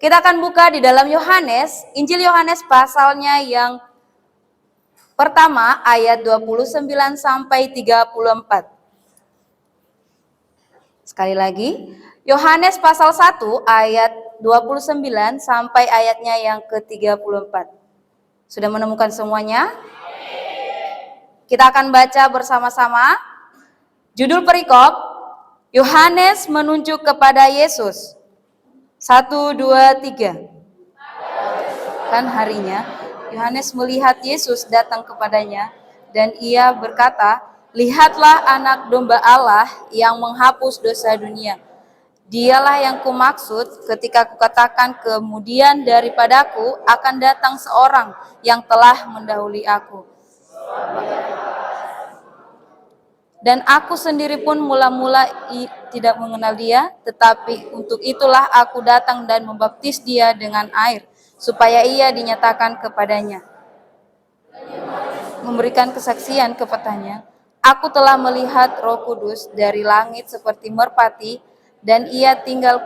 Kita akan buka di dalam Yohanes, Injil Yohanes pasalnya yang pertama ayat 29 sampai 34. Sekali lagi, Yohanes pasal 1 ayat 29 sampai ayatnya yang ke-34. Sudah menemukan semuanya? Kita akan baca bersama-sama. Judul perikop, Yohanes menunjuk kepada Yesus. 1, 2, 3. Kan harinya, Yohanes melihat Yesus datang kepadanya, dan ia berkata, "Lihatlah anak domba Allah yang menghapus dosa dunia. Dialah yang kumaksud ketika kukatakan kemudian daripadaku akan datang seorang yang telah mendahului aku. Dan aku sendiri pun mula-mula tidak mengenal dia, tetapi untuk itulah aku datang dan membaptis dia dengan air, supaya ia dinyatakan kepadanya. Memberikan kesaksian kepadanya, aku telah melihat Roh Kudus dari langit seperti merpati, dan ia tinggal,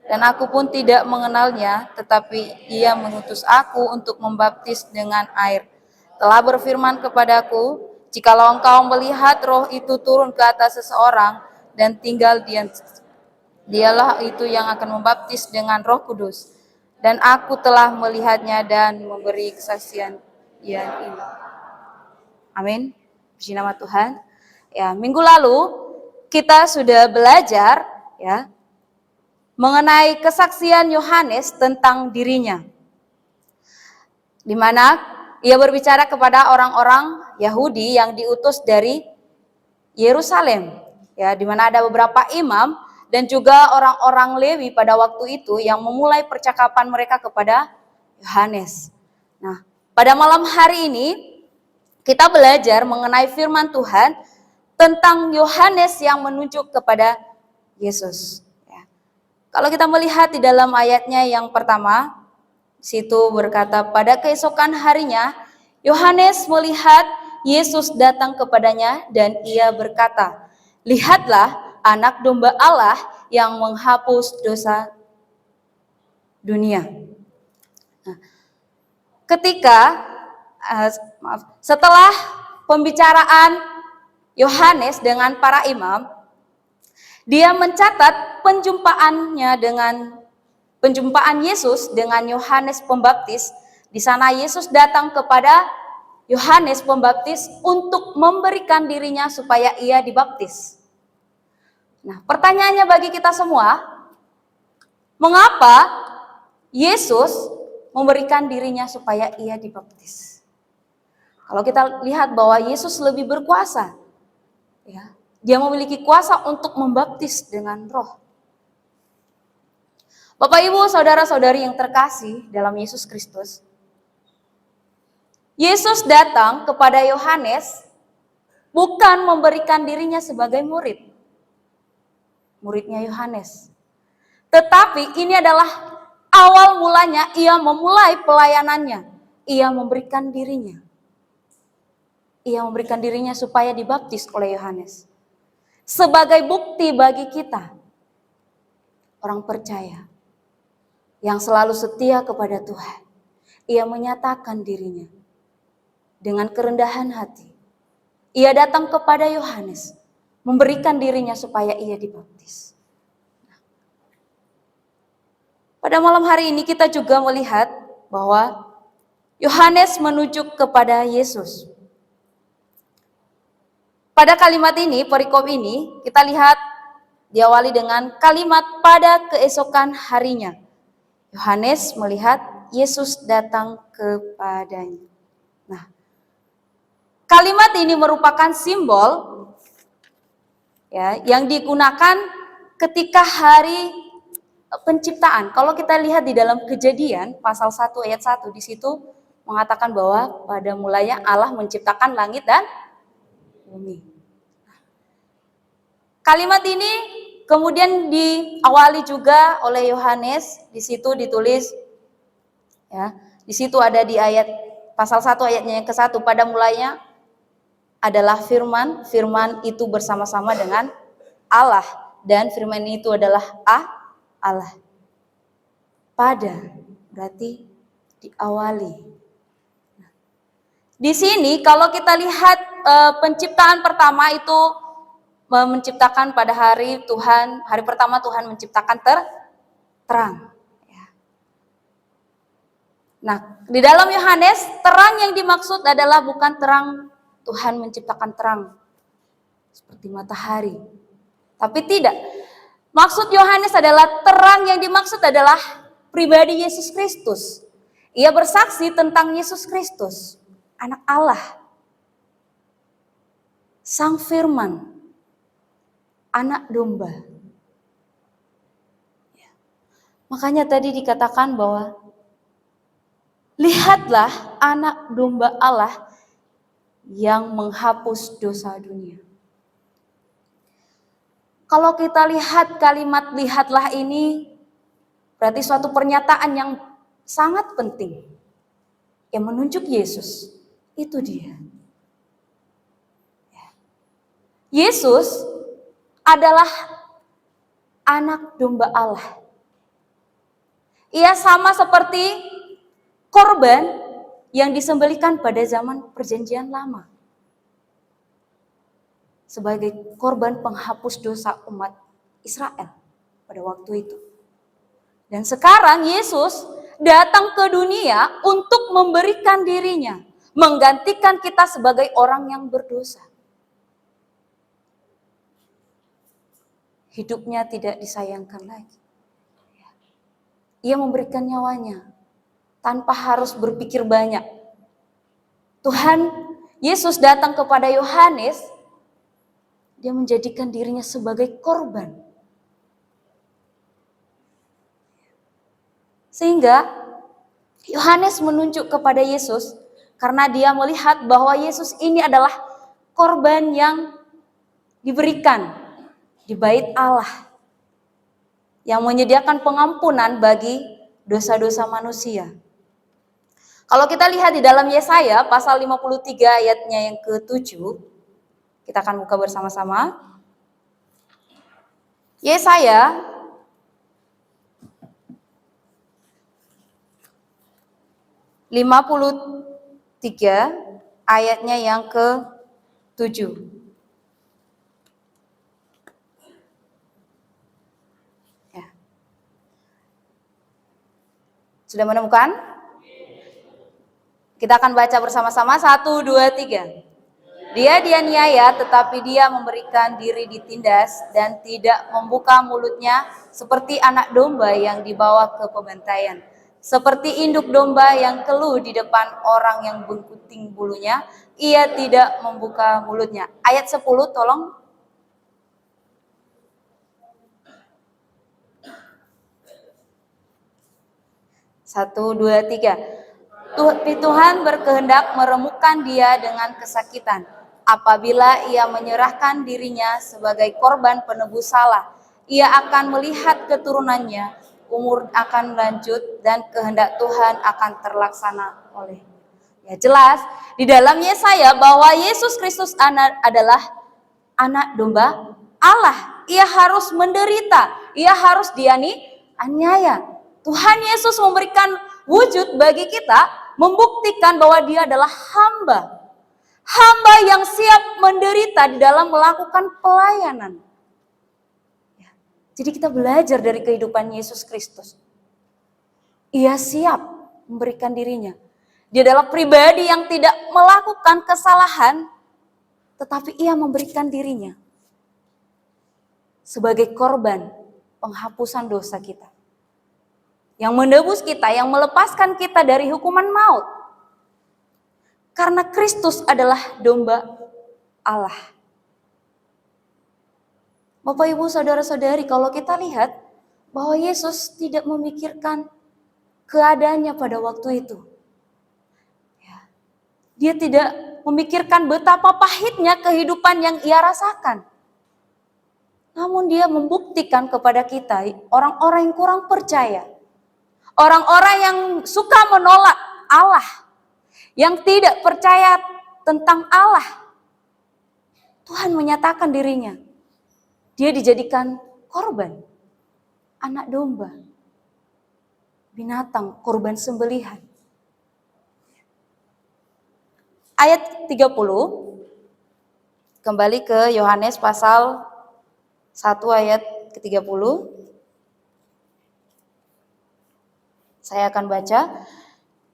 dan aku pun tidak mengenalnya, tetapi ia mengutus aku untuk membaptis dengan air. Telah berfirman kepadaku, jikalau engkau melihat roh itu turun ke atas seseorang dan tinggal dialah itu yang akan membaptis dengan Roh Kudus. Dan aku telah melihatnya dan memberi kesaksian ini." Amin. Puji nama Tuhan. Ya, minggu lalu kita sudah belajar ya mengenai kesaksian Yohanes tentang dirinya, di mana ia berbicara kepada orang-orang Yahudi yang diutus dari Yerusalem, ya, di mana ada beberapa imam dan juga orang-orang Lewi pada waktu itu yang memulai percakapan mereka kepada Yohanes. Nah, pada malam hari ini kita belajar mengenai firman Tuhan tentang Yohanes yang menunjuk kepada Yesus. Kalau kita melihat di dalam ayatnya yang pertama, situ berkata, pada keesokan harinya, Yohanes melihat Yesus datang kepadanya dan ia berkata, "Lihatlah anak domba Allah yang menghapus dosa dunia." Nah, setelah pembicaraan Yohanes dengan para imam, dia mencatat penjumpaan Yesus dengan Yohanes Pembaptis. Di sana Yesus datang kepada Yohanes Pembaptis untuk memberikan dirinya supaya ia dibaptis. Nah, pertanyaannya bagi kita semua, mengapa Yesus memberikan dirinya supaya ia dibaptis? Kalau kita lihat bahwa Yesus lebih berkuasa, ya, dia memiliki kuasa untuk membaptis dengan roh. Bapak, Ibu, saudara-saudari yang terkasih dalam Yesus Kristus, Yesus datang kepada Yohanes bukan memberikan dirinya sebagai muridnya Yohanes. Tetapi ini adalah awal mulanya ia memulai pelayanannya. Ia memberikan dirinya. Ia memberikan dirinya supaya dibaptis oleh Yohanes. Sebagai bukti bagi kita, orang percaya yang selalu setia kepada Tuhan, ia menyatakan dirinya dengan kerendahan hati. Ia datang kepada Yohanes, memberikan dirinya supaya ia dibaptis. Pada malam hari ini kita juga melihat bahwa Yohanes menunjuk kepada Yesus. Pada kalimat ini, perikop ini, kita lihat diawali dengan kalimat pada keesokan harinya. Yohanes melihat Yesus datang kepadanya. Nah, kalimat ini merupakan simbol ya, yang digunakan ketika hari penciptaan. Kalau kita lihat di dalam Kejadian pasal 1 ayat 1, di situ mengatakan bahwa pada mulanya Allah menciptakan langit dan bumi. Kalimat ini kemudian diawali juga oleh Yohanes, di situ ditulis ya, di situ ada di ayat pasal 1 ayatnya yang ke-1, pada mulanya adalah firman, firman itu bersama-sama dengan Allah dan firman itu adalah Allah. pada, berarti diawali. Di sini kalau kita lihat penciptaan pertama itu menciptakan pada hari pertama Tuhan menciptakan terang. Nah, di dalam Yohanes, terang yang dimaksud adalah bukan terang Tuhan menciptakan terang seperti matahari. Tapi tidak. Maksud Yohanes adalah terang yang dimaksud adalah pribadi Yesus Kristus. Ia bersaksi tentang Yesus Kristus, anak Allah, Sang Firman, anak domba. Makanya tadi dikatakan bahwa lihatlah anak domba Allah yang menghapus dosa dunia. Kalau kita lihat kalimat lihatlah ini berarti suatu pernyataan yang sangat penting yang menunjuk Yesus. Itu dia. Yesus adalah anak domba Allah. Ia sama seperti korban yang disembelihkan pada zaman Perjanjian Lama sebagai korban penghapus dosa umat Israel pada waktu itu. Dan sekarang Yesus datang ke dunia untuk memberikan dirinya, menggantikan kita sebagai orang yang berdosa. Hidupnya tidak disayangkan lagi. Ia memberikan nyawanya tanpa harus berpikir banyak. Tuhan Yesus datang kepada Yohanes, dia menjadikan dirinya sebagai korban. Sehingga Yohanes menunjuk kepada Yesus karena dia melihat bahwa Yesus ini adalah korban yang diberikan di bait Allah, yang menyediakan pengampunan bagi dosa-dosa manusia. Kalau kita lihat di dalam Yesaya pasal 53 ayatnya yang ke-7, kita akan buka bersama-sama. Yesaya (53) ayatnya yang ke-7. Ya. Sudah menemukan? Kita akan baca bersama-sama 1, 2, 3. Dia dianiaya tetapi dia memberikan diri ditindas dan tidak membuka mulutnya seperti anak domba yang dibawa ke pembantaian. Seperti induk domba yang keluh di depan orang yang bergunting bulunya, ia tidak membuka mulutnya. Ayat 10 tolong. Satu, dua, tiga. Tuhan berkehendak meremukkan dia dengan kesakitan. Apabila ia menyerahkan dirinya sebagai korban penebus salah, ia akan melihat keturunannya, umur akan lanjut dan kehendak Tuhan akan terlaksana olehnya. Ya jelas di dalam Yesaya bahwa Yesus Kristus adalah anak domba Allah. Ia harus menderita, ia harus dianiaya. Tuhan Yesus memberikan wujud bagi kita, membuktikan bahwa dia adalah hamba. Hamba yang siap menderita di dalam melakukan pelayanan. Jadi kita belajar dari kehidupan Yesus Kristus. Ia siap memberikan dirinya. Dia adalah pribadi yang tidak melakukan kesalahan, tetapi ia memberikan dirinya sebagai korban penghapusan dosa kita. Yang menebus kita, yang melepaskan kita dari hukuman maut. Karena Kristus adalah domba Allah. Bapak, Ibu, Saudara-saudari, kalau kita lihat bahwa Yesus tidak memikirkan keadaannya pada waktu itu. Dia tidak memikirkan betapa pahitnya kehidupan yang ia rasakan. Namun dia membuktikan kepada kita, orang-orang yang kurang percaya, orang-orang yang suka menolak Allah, yang tidak percaya tentang Allah, Tuhan menyatakan dirinya. Dia dijadikan korban, anak domba. binatang, korban sembelihan. Ayat 30, kembali ke Yohanes pasal 1 ayat ke-30. Saya akan baca.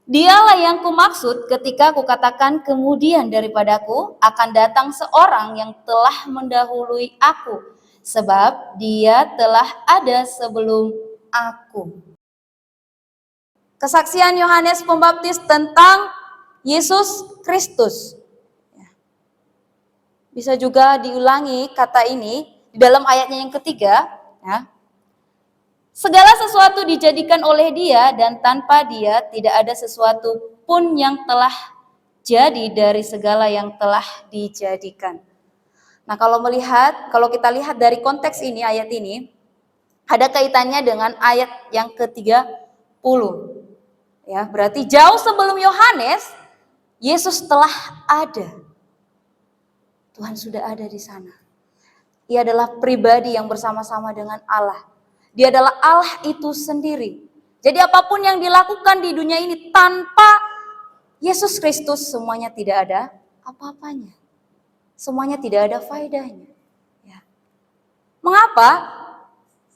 Dialah yang kumaksud ketika kukatakan kemudian daripadaku akan datang seorang yang telah mendahului aku, sebab dia telah ada sebelum aku. Kesaksian Yohanes Pembaptis tentang Yesus Kristus. Bisa juga diulangi kata ini di dalam ayatnya yang ketiga. Ya. Segala sesuatu dijadikan oleh Dia dan tanpa Dia tidak ada sesuatu pun yang telah jadi dari segala yang telah dijadikan. Nah, kalau kita lihat dari konteks ini, ayat ini ada kaitannya dengan ayat yang ke-30. Ya, berarti jauh sebelum Yohanes, Yesus telah ada. Tuhan sudah ada di sana. Ia adalah pribadi yang bersama-sama dengan Allah. Dia adalah Allah itu sendiri. Jadi apapun yang dilakukan di dunia ini tanpa Yesus Kristus, semuanya tidak ada apa-apanya. Semuanya tidak ada faedahnya. Ya. Mengapa?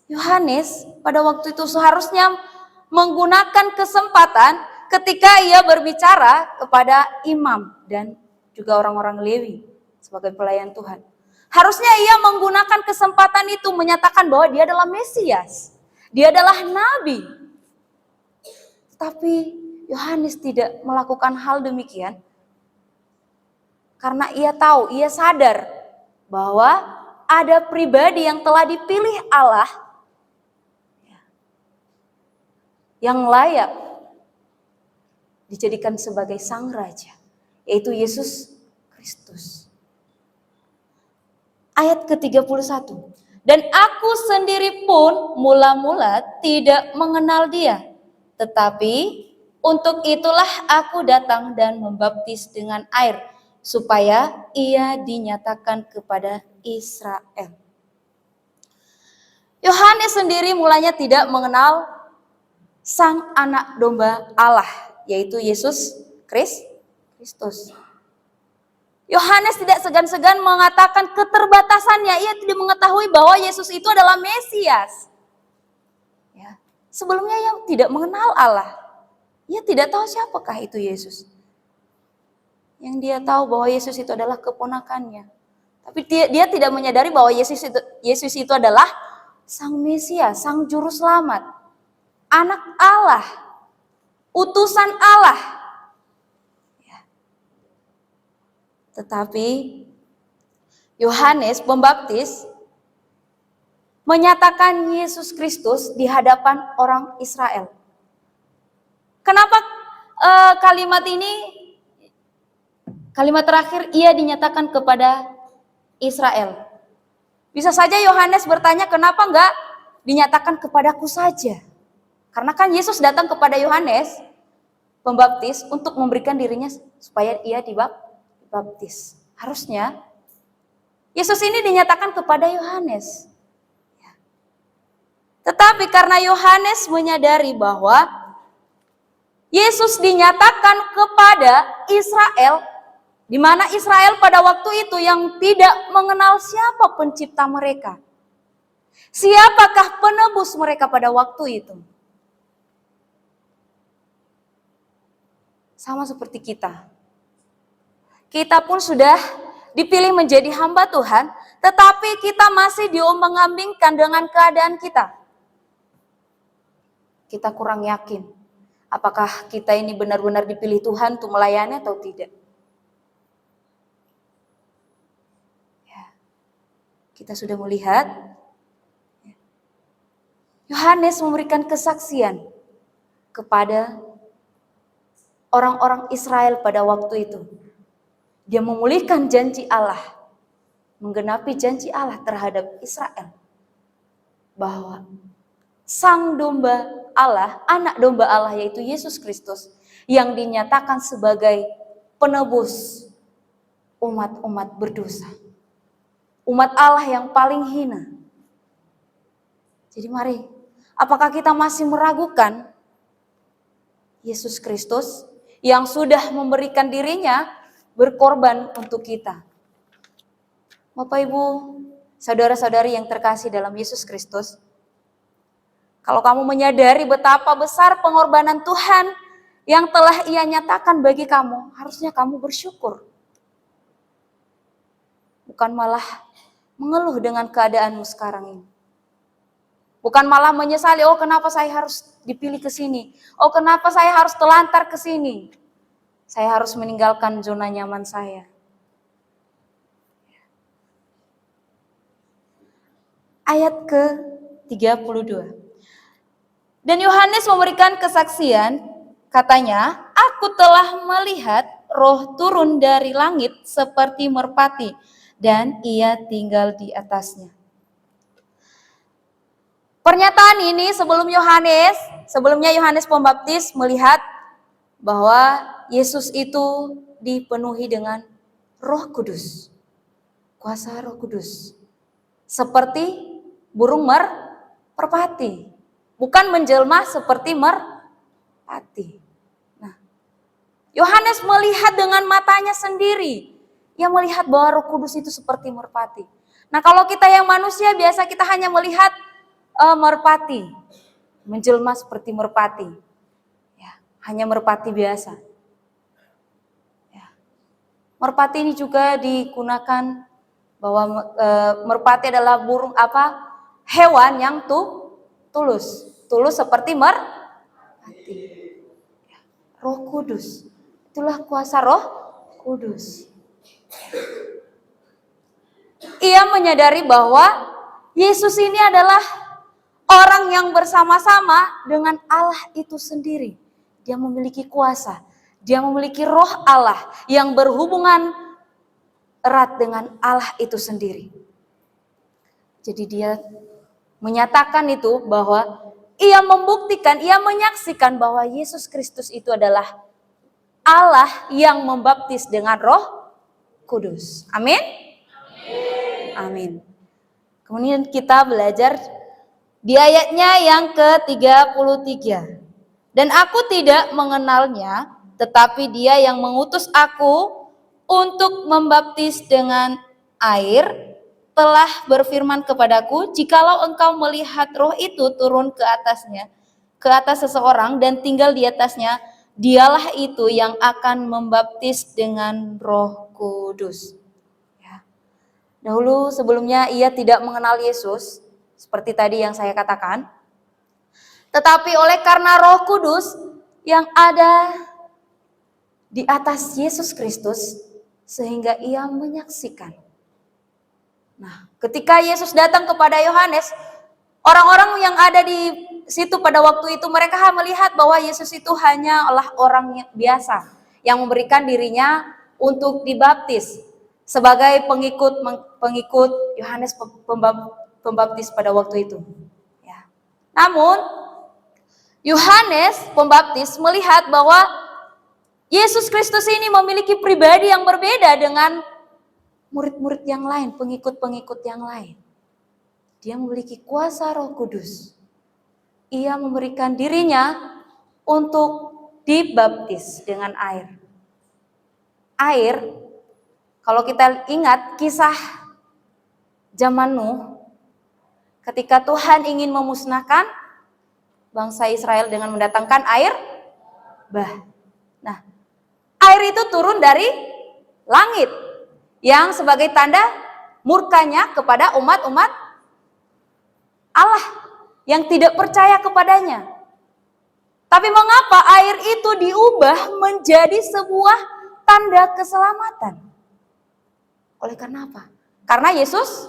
Yohanes pada waktu itu seharusnya menggunakan kesempatan ketika ia berbicara kepada imam dan juga orang-orang Lewi sebagai pelayan Tuhan. Harusnya ia menggunakan kesempatan itu menyatakan bahwa dia adalah Mesias. Dia adalah Nabi. Tapi Yohanes tidak melakukan hal demikian. Karena ia tahu, ia sadar bahwa ada pribadi yang telah dipilih Allah yang layak dijadikan sebagai sang raja, yaitu Yesus Kristus. Ayat ke-31. Dan aku sendiri pun mula-mula tidak mengenal dia. Tetapi untuk itulah aku datang dan membaptis dengan air, supaya ia dinyatakan kepada Israel. Yohanes sendiri mulanya tidak mengenal sang anak domba Allah, yaitu Yesus Kristus. Yohanes tidak segan-segan mengatakan keterbatasannya. Ia tidak mengetahui bahwa Yesus itu adalah Mesias. Ya. Sebelumnya ia tidak mengenal Allah. Ia tidak tahu siapakah itu Yesus. Yang dia tahu bahwa Yesus itu adalah keponakannya. Tapi dia tidak menyadari bahwa Yesus itu adalah sang Mesias, sang juru selamat, anak Allah, utusan Allah. Tetapi Yohanes Pembaptis menyatakan Yesus Kristus di hadapan orang Israel. Kenapa kalimat terakhir ia dinyatakan kepada Israel? Bisa saja Yohanes bertanya, kenapa enggak dinyatakan kepadaku saja? Karena kan Yesus datang kepada Yohanes Pembaptis untuk memberikan dirinya supaya ia dibaptis. Harusnya Yesus ini dinyatakan kepada Yohanes. Tetapi karena Yohanes menyadari bahwa Yesus dinyatakan kepada Israel, di mana Israel pada waktu itu yang tidak mengenal siapa pencipta mereka. Siapakah penebus mereka pada waktu itu? Sama seperti kita. Kita pun sudah dipilih menjadi hamba Tuhan, tetapi kita masih diombang-ambingkan dengan keadaan kita. Kita kurang yakin, apakah kita ini benar-benar dipilih Tuhan untuk melayani atau tidak. Ya. Kita sudah melihat, Yohanes memberikan kesaksian kepada orang-orang Israel pada waktu itu. Dia memulihkan janji Allah, menggenapi janji Allah terhadap Israel. Bahwa sang domba Allah, anak domba Allah yaitu Yesus Kristus, yang dinyatakan sebagai penebus umat-umat berdosa. Umat Allah yang paling hina. Jadi mari, apakah kita masih meragukan Yesus Kristus yang sudah memberikan dirinya berkorban untuk kita. Bapak Ibu, saudara-saudari yang terkasih dalam Yesus Kristus, kalau kamu menyadari betapa besar pengorbanan Tuhan yang telah Ia nyatakan bagi kamu, harusnya kamu bersyukur. Bukan malah mengeluh dengan keadaanmu sekarang ini. Bukan malah menyesali, oh kenapa saya harus dipilih ke sini? Oh kenapa saya harus telantar ke sini? Saya harus meninggalkan zona nyaman saya. Ayat ke-32. Dan Yohanes memberikan kesaksian, katanya, aku telah melihat roh turun dari langit seperti merpati, dan ia tinggal di atasnya. Pernyataan ini sebelumnya Yohanes Pembaptis melihat bahwa Yesus itu dipenuhi dengan Roh Kudus, kuasa Roh Kudus, seperti burung merpati, bukan menjelma seperti merpati. Nah, Yohanes melihat dengan matanya sendiri, ia melihat bahwa Roh Kudus itu seperti merpati. Nah, kalau kita yang manusia biasa kita hanya melihat merpati, menjelma seperti merpati, ya, hanya merpati biasa. Ya. Merpati ini juga digunakan bahwa merpati adalah burung hewan yang tulus seperti merpati. Ya. Roh Kudus, itulah kuasa Roh Kudus. Ia menyadari bahwa Yesus ini adalah orang yang bersama-sama dengan Allah itu sendiri. Dia memiliki kuasa. Dia memiliki roh Allah yang berhubungan erat dengan Allah itu sendiri. Jadi dia menyatakan itu bahwa ia membuktikan, ia menyaksikan bahwa Yesus Kristus itu adalah Allah yang membaptis dengan Roh Kudus. Amin? Amin. Kemudian kita belajar di ayatnya yang ke-33. Dan aku tidak mengenalnya, tetapi Dia yang mengutus aku untuk membaptis dengan air telah berfirman kepadaku, jikalau engkau melihat roh itu turun ke atas seseorang dan tinggal di atasnya, dialah itu yang akan membaptis dengan Roh Kudus. Ya. Dahulu sebelumnya ia tidak mengenal Yesus, seperti tadi yang saya katakan. Tetapi oleh karena Roh Kudus yang ada di atas Yesus Kristus, sehingga ia menyaksikan. Nah, ketika Yesus datang kepada Yohanes, orang-orang yang ada di situ pada waktu itu mereka melihat bahwa Yesus itu hanyalah orang biasa yang memberikan dirinya untuk dibaptis sebagai pengikut Yohanes Pembaptis pada waktu itu. Ya. Namun Yohanes Pembaptis melihat bahwa Yesus Kristus ini memiliki pribadi yang berbeda dengan murid-murid yang lain, pengikut-pengikut yang lain. Dia memiliki kuasa Roh Kudus. Ia memberikan dirinya untuk dibaptis dengan air. Air, kalau kita ingat kisah zaman Nuh, ketika Tuhan ingin memusnahkan bangsa Israel dengan mendatangkan air bah. Nah, air itu turun dari langit yang sebagai tanda murkanya kepada umat-umat Allah yang tidak percaya kepadanya. Tapi mengapa air itu diubah menjadi sebuah tanda keselamatan? Oleh karena apa? Karena Yesus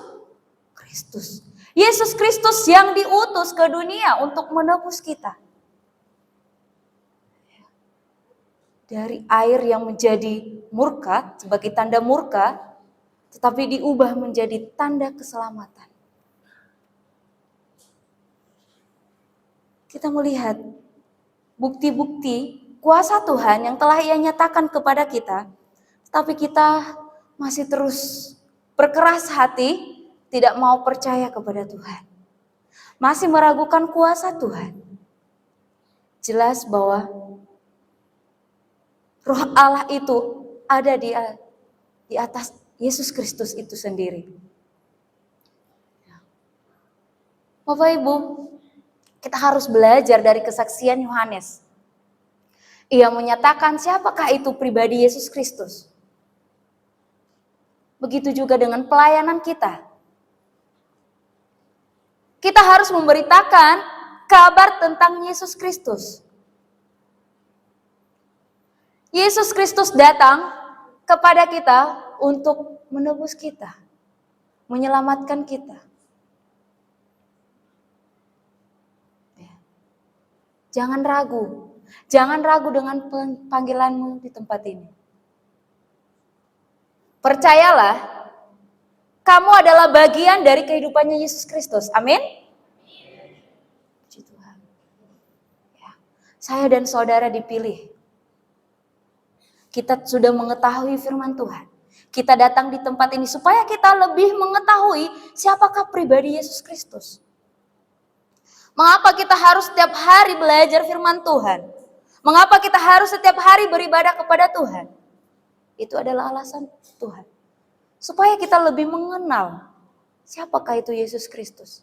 Kristus. Yesus Kristus yang diutus ke dunia untuk menebus kita. Dari air yang menjadi murka, sebagai tanda murka, tetapi diubah menjadi tanda keselamatan. Kita melihat bukti-bukti kuasa Tuhan yang telah Ia nyatakan kepada kita, tapi kita masih terus berkeras hati, tidak mau percaya kepada Tuhan. Masih meragukan kuasa Tuhan. Jelas bahwa Roh Allah itu ada di atas Yesus Kristus itu sendiri. Bapak Ibu, kita harus belajar dari kesaksian Yohanes. Ia menyatakan siapakah itu pribadi Yesus Kristus. Begitu juga dengan pelayanan kita. Kita harus memberitakan kabar tentang Yesus Kristus. Yesus Kristus datang kepada kita untuk menebus kita, menyelamatkan kita. Jangan ragu dengan panggilanmu di tempat ini. Percayalah, kamu adalah bagian dari kehidupannya Yesus Kristus. Amin. Puji Tuhan. Ya, saya dan saudara dipilih. Kita sudah mengetahui firman Tuhan. Kita datang di tempat ini supaya kita lebih mengetahui siapakah pribadi Yesus Kristus. Mengapa kita harus setiap hari belajar firman Tuhan? Mengapa kita harus setiap hari beribadah kepada Tuhan? Itu adalah alasan Tuhan. Supaya kita lebih mengenal siapakah itu Yesus Kristus.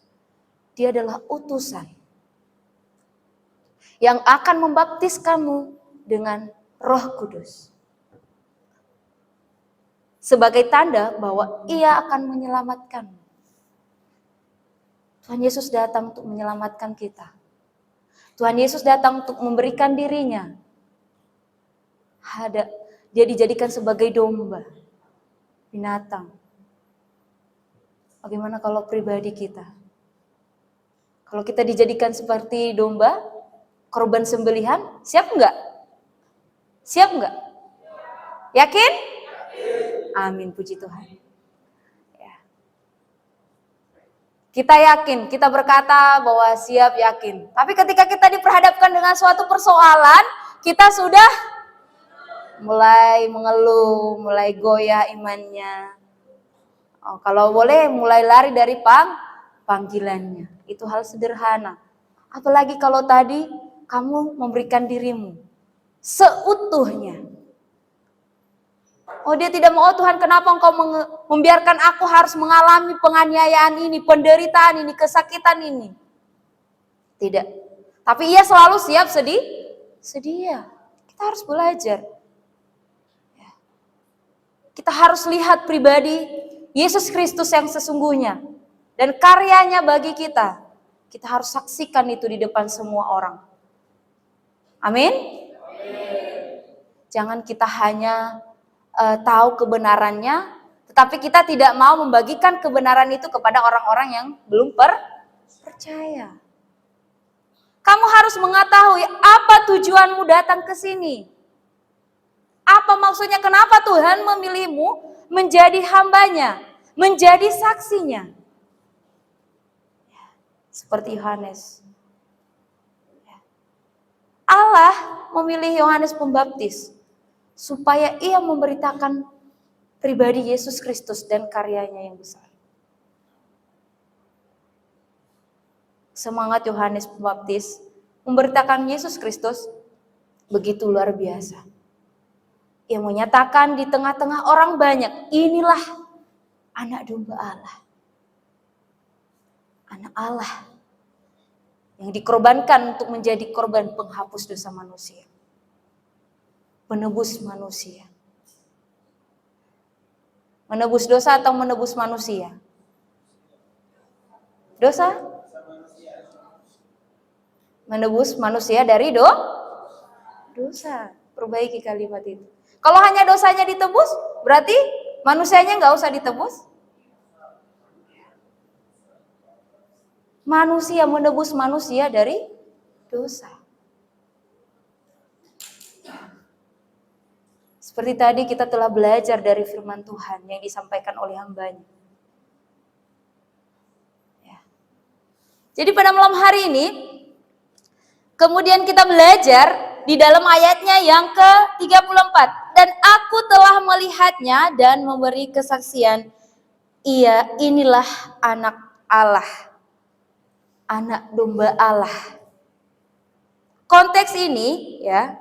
Dia adalah utusan yang akan membaptis kamu dengan Roh Kudus. Sebagai tanda bahwa Ia akan menyelamatkanmu. Tuhan Yesus datang untuk menyelamatkan kita. Tuhan Yesus datang untuk memberikan dirinya. Dia dijadikan sebagai domba, binatang. Bagaimana kalau pribadi kita? Kalau kita dijadikan seperti domba, korban sembelihan, siap enggak? Siap enggak? Yakin? Amin, puji Tuhan. Kita yakin, kita berkata bahwa siap yakin. Tapi ketika kita diperhadapkan dengan suatu persoalan, kita sudah mulai mengeluh, mulai goyah imannya. Kalau boleh mulai lari dari panggilannya. Itu hal sederhana. Apalagi kalau tadi kamu memberikan dirimu seutuhnya. Oh, dia tidak mau, Tuhan, kenapa engkau membiarkan aku harus mengalami penganiayaan ini, penderitaan ini, kesakitan ini. Tidak. Tapi Ia selalu siap sedia. Kita harus belajar. Kita harus lihat pribadi Yesus Kristus yang sesungguhnya. Dan karyanya bagi kita. Kita harus saksikan itu di depan semua orang. Amin? Jangan kita hanya tahu kebenarannya, tetapi kita tidak mau membagikan kebenaran itu kepada orang-orang yang belum percaya. Kamu harus mengetahui apa tujuanmu datang ke sini. Apa maksudnya, kenapa Tuhan memilihmu menjadi hambanya, menjadi saksinya. Seperti Yohanes. Allah memilih Yohanes Pembaptis supaya ia memberitakan pribadi Yesus Kristus dan karyanya yang besar. Semangat Yohanes Pembaptis memberitakan Yesus Kristus begitu luar biasa. Ia menyatakan di tengah-tengah orang banyak, inilah anak domba Allah. Anak Allah yang dikorbankan untuk menjadi korban penghapus dosa manusia. Menebus manusia. Menebus dosa atau menebus manusia? Dosa? Menebus manusia dari dosa. Perbaiki kalimat itu. Kalau hanya dosanya ditebus, berarti manusianya nggak usah ditebus? Manusia menebus manusia dari dosa. Seperti tadi kita telah belajar dari firman Tuhan yang disampaikan oleh hambanya. Ya. Jadi pada malam hari ini, kemudian kita belajar di dalam ayatnya yang ke-34. Dan aku telah melihatnya dan memberi kesaksian, inilah anak Allah, anak domba Allah. Konteks ini ya,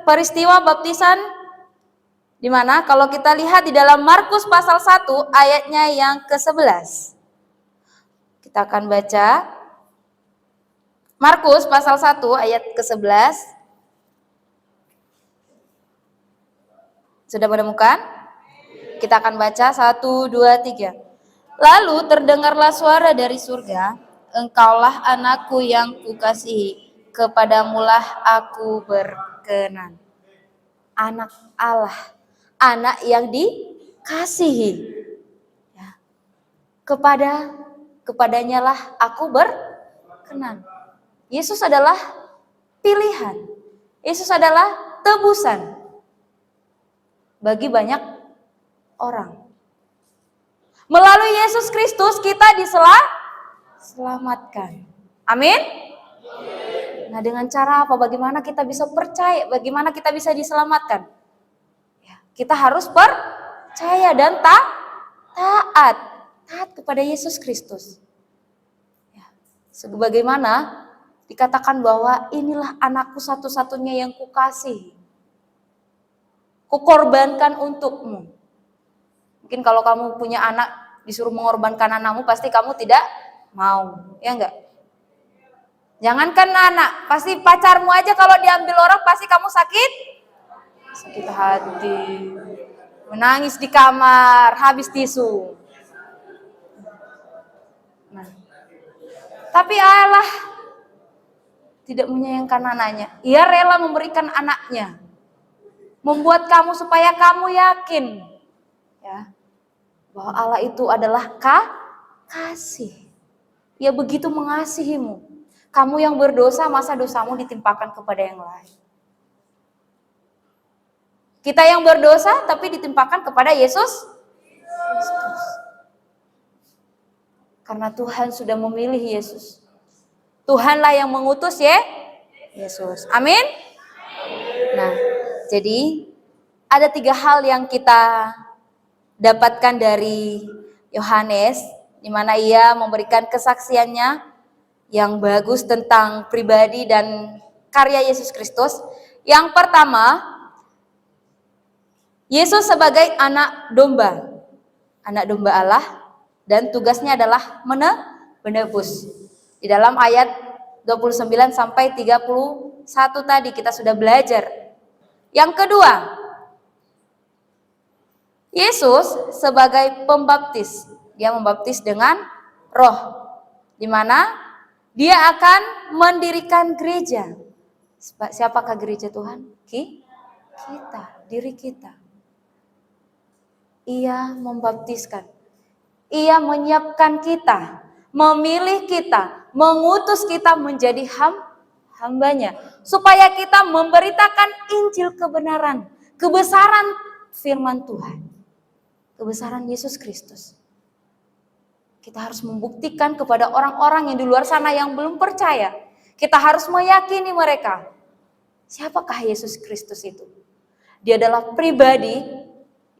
Peristiwa baptisan di mana? Kalau kita lihat di dalam Markus pasal 1 ayatnya yang ke-11. Kita akan baca Markus pasal 1 ayat ke-11. Sudah menemukan? Kita akan baca 1, 2, 3. Lalu terdengarlah suara dari surga, "Engkaulah anakku yang kukasihi, kepadamulah aku berkenan." Anak Allah, anak yang dikasihi. Ya. Kepadanya lah aku berkenan. Yesus adalah pilihan. Yesus adalah tebusan bagi banyak orang. Melalui Yesus Kristus kita diselamatkan. Amin. Nah, dengan cara apa? Bagaimana kita bisa percaya? Bagaimana kita bisa diselamatkan? Ya, kita harus percaya dan taat kepada Yesus Kristus. Ya, sebagaimana dikatakan bahwa inilah anakku satu-satunya yang kukasihi, kukorbankan untukmu. Mungkin kalau kamu punya anak, disuruh mengorbankan anakmu, pasti kamu tidak mau, ya enggak? Jangankan anak, pasti pacarmu aja kalau diambil orang pasti kamu sakit hati, menangis di kamar, habis tisu. Nah, tapi Allah tidak menyayangkan anaknya. Ia rela memberikan anaknya, membuat kamu supaya kamu yakin, ya, bahwa Allah itu adalah kasih. Ia begitu mengasihimu. Kamu yang berdosa, masa dosamu ditimpakan kepada yang lain. Kita yang berdosa tapi ditimpakan kepada Yesus Kristus. Karena Tuhan sudah memilih Yesus. Tuhanlah yang mengutus Yesus. Amin. Nah, jadi ada 3 hal yang kita dapatkan dari Yohanes, di mana ia memberikan kesaksiannya yang bagus tentang pribadi dan karya Yesus Kristus. Yang pertama, Yesus sebagai anak domba Allah, dan tugasnya adalah menebus. Di dalam ayat 29 sampai 31 tadi kita sudah belajar. Yang kedua, Yesus sebagai pembaptis. Dia membaptis dengan Roh, di mana dia akan mendirikan gereja. Siapakah gereja Tuhan? Kita, diri kita. Ia membaptiskan. Ia menyiapkan kita, memilih kita, mengutus kita menjadi hambanya, supaya kita memberitakan Injil kebenaran, kebesaran firman Tuhan, kebesaran Yesus Kristus. Kita harus membuktikan kepada orang-orang yang di luar sana yang belum percaya. Kita harus meyakini mereka. Siapakah Yesus Kristus itu? Dia adalah pribadi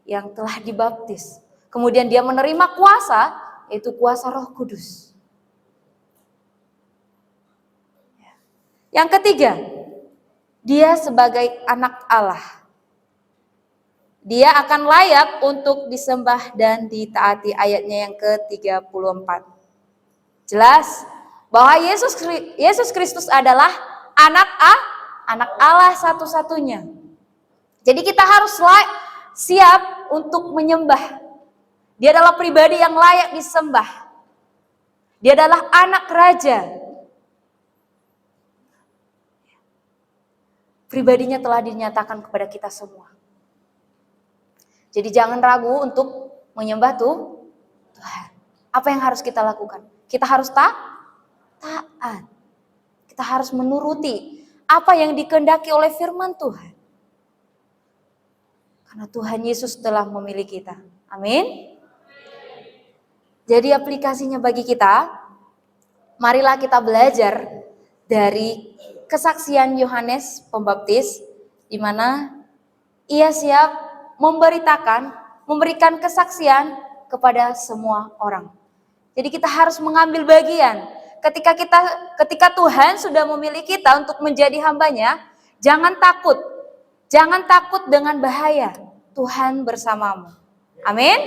yang telah dibaptis. Kemudian dia menerima kuasa, yaitu kuasa Roh Kudus. Yang ketiga, dia sebagai anak Allah. Dia akan layak untuk disembah dan ditaati, ayatnya yang ke-34. Jelas bahwa Yesus Kristus adalah anak Allah satu-satunya. Jadi kita harus siap untuk menyembah. Dia adalah pribadi yang layak disembah. Dia adalah anak raja. Pribadinya telah dinyatakan kepada kita semua. Jadi jangan ragu untuk menyembah Tuhan. Apa yang harus kita lakukan? Kita harus taat. Kita harus menuruti apa yang dikehendaki oleh firman Tuhan. Karena Tuhan Yesus telah memilih kita. Amin. Jadi aplikasinya bagi kita, marilah kita belajar dari kesaksian Yohanes Pembaptis, di mana ia siap memberikan kesaksian kepada semua orang. Jadi kita harus mengambil bagian. Ketika Tuhan sudah memilih kita untuk menjadi hambanya, Jangan takut. Jangan takut dengan bahaya. Tuhan bersamamu. Amin.